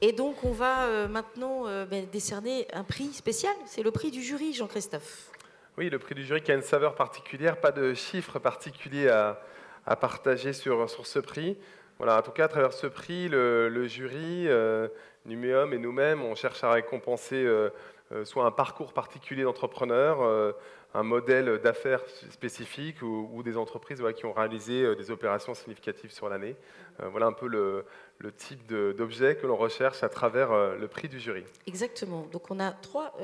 Et donc, on va maintenant décerner un prix spécial. C'est le prix du jury, Jean-Christophe. Oui, le prix du jury qui a une saveur particulière, pas de chiffres particuliers à partager sur ce prix. Voilà, en tout cas, à travers ce prix, le jury, Numéum et nous-mêmes, on cherche à récompenser soit un parcours particulier d'entrepreneur, un modèle d'affaires spécifique ou des entreprises qui ont réalisé des opérations significatives sur l'année. Voilà un peu le type d'objet que l'on recherche à travers le prix du jury. Exactement. Donc on a trois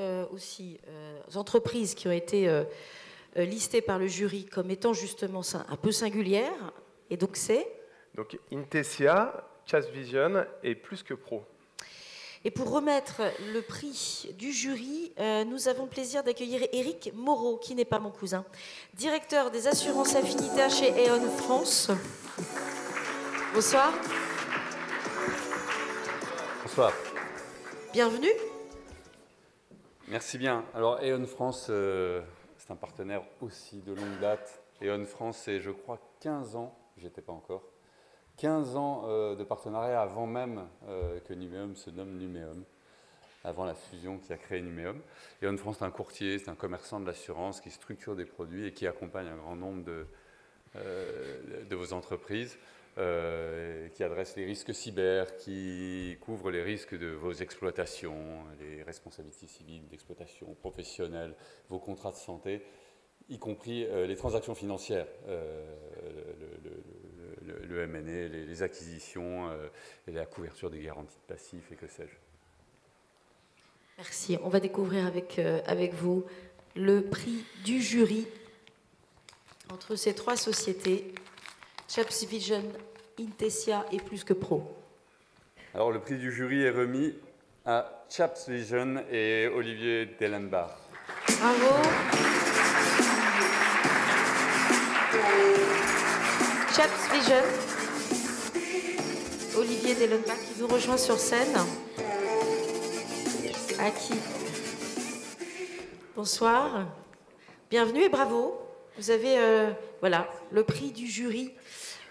entreprises qui ont été listées par le jury comme étant justement un peu singulières. Et donc c'est donc Intesia, Chaps Vision et Plus que Pro. Et pour remettre le prix du jury, nous avons le plaisir d'accueillir Éric Moreau, qui n'est pas mon cousin, directeur des assurances affinitaires chez E.ON France. Bonsoir. Bonsoir. Bienvenue. Merci bien. Alors E.ON France, c'est un partenaire aussi de longue date. E.ON France, c'est je crois 15 ans, j'y étais pas encore, 15 ans de partenariat avant même que Numéum se nomme Numéum, avant la fusion qui a créé Numéum. E.ON France, c'est un courtier, c'est un commerçant de l'assurance qui structure des produits et qui accompagne un grand nombre de vos entreprises, qui adresse les risques cyber, qui couvre les risques de vos exploitations, les responsabilités civiles d'exploitation professionnelle, vos contrats de santé, y compris les transactions financières, le M&A, les acquisitions et la couverture des garanties de passifs et que sais-je. Merci. On va découvrir avec vous le prix du jury entre ces trois sociétés, Chaps Vision, Intesia et Plus que Pro. Alors le prix du jury est remis à Chaps Vision et Olivier Dellenbach. Bravo. Chaps Vision, Olivier Dellenbach qui nous rejoint sur scène. À qui? Bonsoir. Bienvenue et bravo. Vous avez voilà, le prix du jury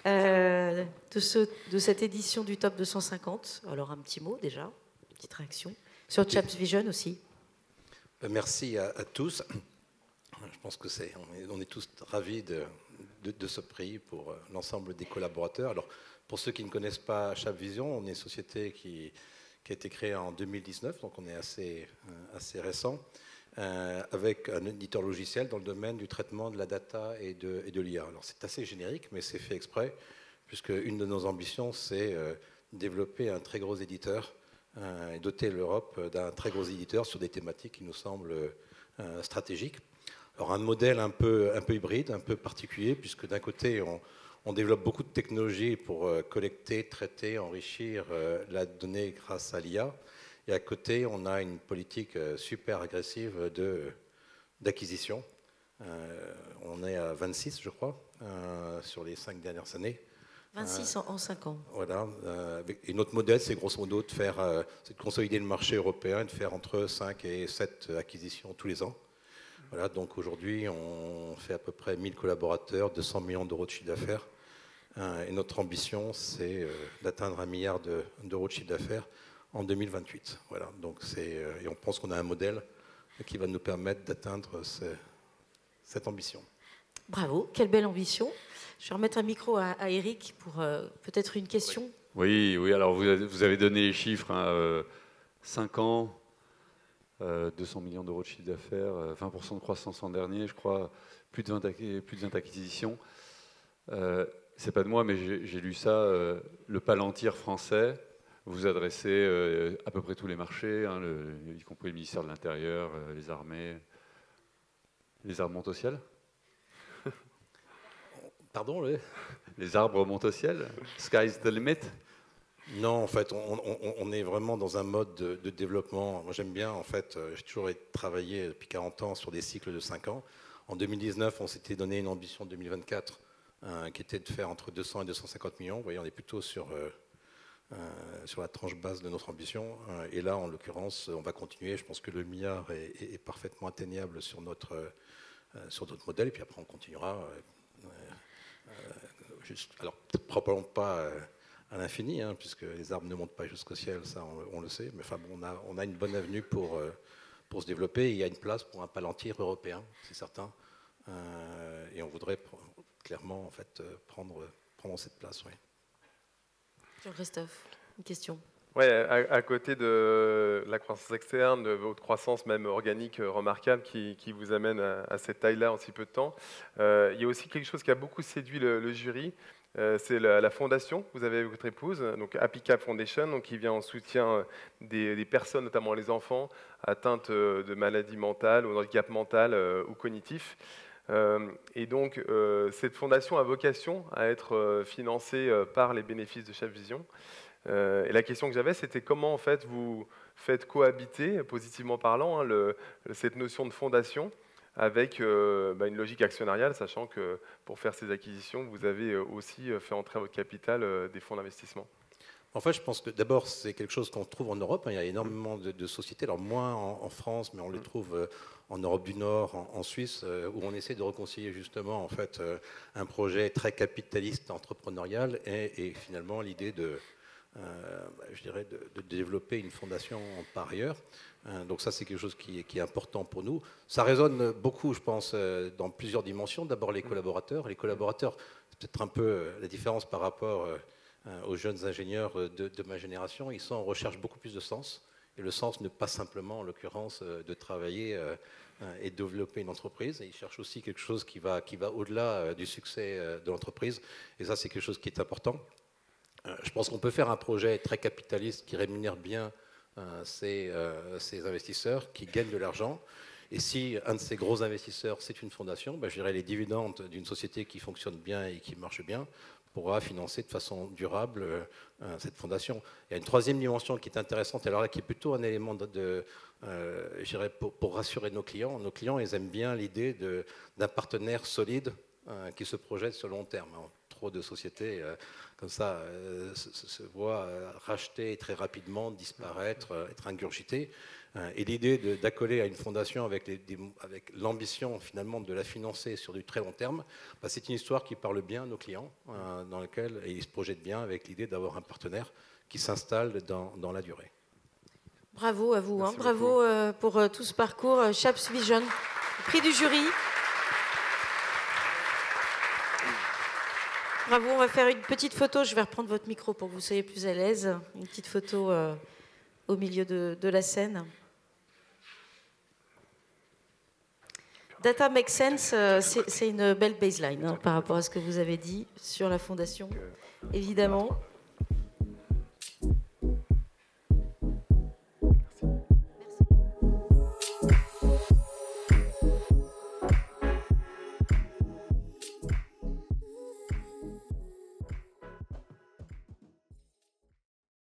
de cette édition du Top 250. Alors un petit mot déjà, une petite réaction. Sur Chaps Vision aussi. Merci à tous. Je pense que on est tous ravis de ce prix pour l'ensemble des collaborateurs. Alors, pour ceux qui ne connaissent pas Chaps Vision, on est une société qui a été créée en 2019, donc on est assez récent, avec un éditeur logiciel dans le domaine du traitement de la data et de l'IA. Alors, c'est assez générique, mais c'est fait exprès, puisque une de nos ambitions, c'est développer un très gros éditeur et doter l'Europe d'un très gros éditeur sur des thématiques qui nous semblent stratégiques. Alors un modèle un peu hybride, un peu particulier, puisque d'un côté, on développe beaucoup de technologies pour collecter, traiter, enrichir la donnée grâce à l'IA. Et à côté, on a une politique super agressive d'acquisition. On est à 26, je crois, sur les 5 dernières années. 26 en 5 ans. Voilà. Et notre modèle, c'est grosso modo c'est de consolider le marché européen et de faire entre 5 et 7 acquisitions tous les ans. Voilà, donc aujourd'hui, on fait à peu près 1000 collaborateurs, 200 millions d'euros de chiffre d'affaires. Et notre ambition, c'est d'atteindre 1 milliard d'euros de chiffre d'affaires en 2028. Voilà, donc et on pense qu'on a un modèle qui va nous permettre d'atteindre cette ambition. Bravo, quelle belle ambition. Je vais remettre un micro à Éric pour peut-être une question. Oui, alors vous avez donné les chiffres, 5 ans, 200 millions d'euros de chiffre d'affaires, 20% de croissance l'an dernier, je crois, plus de 20 acquisitions. C'est pas de moi, mais j'ai lu ça, le Palantir français, vous adressez à peu près tous les marchés, y compris le ministère de l'Intérieur, les armées. Les arbres montent au ciel? Pardon, Les arbres montent au ciel? Sky's the limit? Non, en fait, on est vraiment dans un mode de développement. Moi, j'aime bien, en fait, j'ai toujours travaillé depuis 40 ans sur des cycles de 5 ans. En 2019, on s'était donné une ambition 2024 qui était de faire entre 200 et 250 millions. Vous voyez, on est plutôt sur la tranche basse de notre ambition. Et là, en l'occurrence, on va continuer. Je pense que le milliard est parfaitement atteignable sur notre modèle. Et puis après, on continuera. Alors, probablement pas à l'infini, hein, puisque les arbres ne montent pas jusqu'au ciel, ça on le sait. Mais enfin, bon, on a une bonne avenue pour se développer. Et il y a une place pour un Palantir européen, c'est certain. Et on voudrait clairement en fait, prendre cette place. Oui. Jean-Christophe, une question. Oui, à côté de la croissance externe, de votre croissance même organique remarquable qui vous amène à cette taille-là en si peu de temps, il y a aussi quelque chose qui a beaucoup séduit le jury, c'est la fondation que vous avez avec votre épouse, donc Apica Foundation, donc qui vient en soutien des personnes, notamment les enfants, atteintes de maladies mentales ou de handicap mental ou cognitif. Et donc, cette fondation a vocation à être financée par les bénéfices de Chef Vision. Et la question que j'avais, c'était comment en fait vous faites cohabiter, positivement parlant, hein, cette notion de fondation avec une logique actionnariale, sachant que pour faire ces acquisitions, vous avez aussi fait entrer à votre capital des fonds d'investissement. En fait, je pense que d'abord, c'est quelque chose qu'on trouve en Europe. Il y a énormément de sociétés, alors moins en France, mais on le trouve en Europe du Nord, en Suisse, où on essaie de réconcilier justement en fait, un projet très capitaliste, entrepreneurial, et finalement l'idée je dirais de développer une fondation par ailleurs. Donc ça, c'est quelque chose qui est important pour nous. Ça résonne beaucoup, je pense, dans plusieurs dimensions. D'abord, les collaborateurs. Les collaborateurs, c'est peut-être un peu la différence par rapport aux jeunes ingénieurs de ma génération. Ils sont en recherche beaucoup plus de sens. Et le sens n'est pas simplement, en l'occurrence, de travailler et de développer une entreprise. Et ils cherchent aussi quelque chose qui va au-delà du succès de l'entreprise. Et ça, c'est quelque chose qui est important. Je pense qu'on peut faire un projet très capitaliste qui rémunère bien ces investisseurs, qui gagnent de l'argent. Et si un de ces gros investisseurs, c'est une fondation, je dirais les dividendes d'une société qui fonctionne bien et qui marche bien pourra financer de façon durable cette fondation. Il y a une troisième dimension qui est intéressante, alors là, qui est plutôt un élément je dirais pour rassurer nos clients. Nos clients, ils aiment bien l'idée d'un partenaire solide qui se projette sur le long terme. Trop de sociétés comme ça se voient racheter très rapidement, disparaître, être ingurgitées. Et l'idée d'accoler à une fondation avec l'ambition finalement de la financer sur du très long terme, c'est une histoire qui parle bien à nos clients, dans laquelle ils se projettent bien avec l'idée d'avoir un partenaire qui s'installe dans la durée. Bravo à vous, hein. Bravo pour tout ce parcours. Chaps Vision, prix du jury. Bravo, on va faire une petite photo. Je vais reprendre votre micro pour que vous soyez plus à l'aise. Une petite photo au milieu de la scène. Data Makes Sense, c'est une belle baseline par rapport à ce que vous avez dit sur la fondation, évidemment.